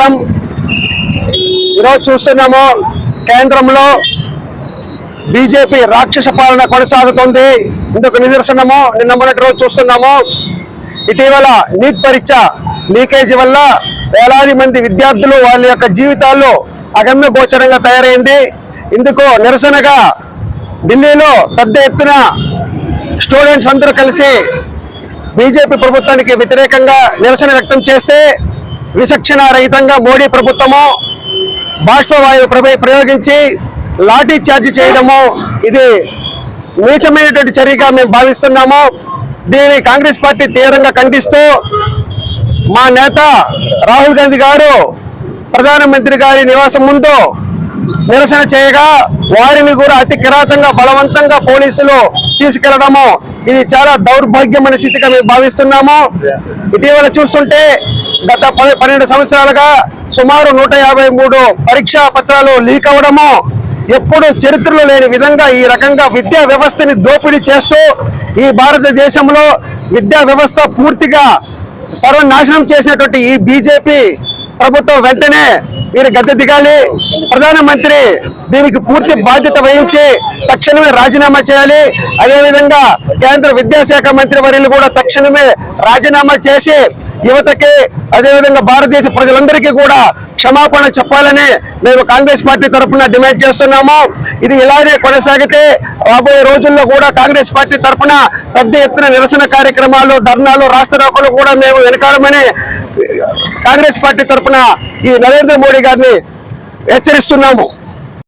నమస్కారం. ఈరోజు చూస్తున్నాము కేంద్రంలో బీజేపీ రాక్షస పాలన కొనసాగుతుంది. ఇందుకు నిదర్శనము నిన్న మొన్నటి రోజు చూస్తున్నాము. ఇటీవల నీట్ పరీక్ష లీకేజీ వల్ల వేలాది మంది విద్యార్థులు వాళ్ళ యొక్క జీవితాల్లో అగమ్య గోచరంగా తయారైంది. ఇందుకు నిరసనగా ఢిల్లీలో పెద్ద ఎత్తున స్టూడెంట్స్ అందరూ కలిసి బీజేపీ ప్రభుత్వానికి వ్యతిరేకంగా నిరసన వ్యక్తం చేస్తే విచక్షణ రహితంగా మోడీ ప్రభుత్వము బాష్పవాయువు ప్రయోగించి లాఠీ చార్జ్ చేయడము ఇది నీచమైనటువంటి చర్యగా మేము భావిస్తున్నాము. దీనిని కాంగ్రెస్ పార్టీ తీవ్రంగా ఖండిస్తూ మా నేత రాహుల్ గాంధీ గారు ప్రధానమంత్రి గారి నివాసం ముందు నిరసన చేయగా వారిని కూడా అతి కిరాతంగా బలవంతంగా పోలీసులు తీసుకెళ్లడము ఇది చాలా దౌర్భాగ్యమైన స్థితిగా మేము భావిస్తున్నాము. ఇటీవల చూస్తుంటే గత 12 సంవత్సరాలుగా సుమారు 153 పరీక్షా పత్రాలు లీక్ అవ్వడము ఎప్పుడు చరిత్రలో లేని విధంగా ఈ రకంగా విద్యా వ్యవస్థని దోపిడీ చేస్తూ ఈ భారతదేశంలో విద్యా వ్యవస్థ పూర్తిగా సర్వనాశనం చేసినటువంటి ఈ బీజేపీ ప్రభుత్వం వెంటనే వీరు గద్దె దిగాలి. ప్రధానమంత్రి దీనికి పూర్తి బాధ్యత వహించి తక్షణమే రాజీనామా చేయాలి. అదేవిధంగా కేంద్ర విద్యాశాఖ మంత్రి వర్యులు కూడా తక్షణమే రాజీనామా చేసి యువతకి అదేవిధంగా భారతదేశ ప్రజలందరికీ కూడా క్షమాపణ చెప్పాలని మేము కాంగ్రెస్ పార్టీ తరఫున డిమాండ్ చేస్తున్నాము. ఇది ఇలానే కొనసాగితే రాబోయే రోజుల్లో కూడా కాంగ్రెస్ పార్టీ తరఫున పెద్ద ఎత్తున నిరసన కార్యక్రమాలు, ధర్నాలు, రాస్తారోకోలు కూడా మేము వెనకాడమని కాంగ్రెస్ పార్టీ తరఫున ఈ నరేంద్ర మోడీ గారిని హెచ్చరిస్తున్నాము.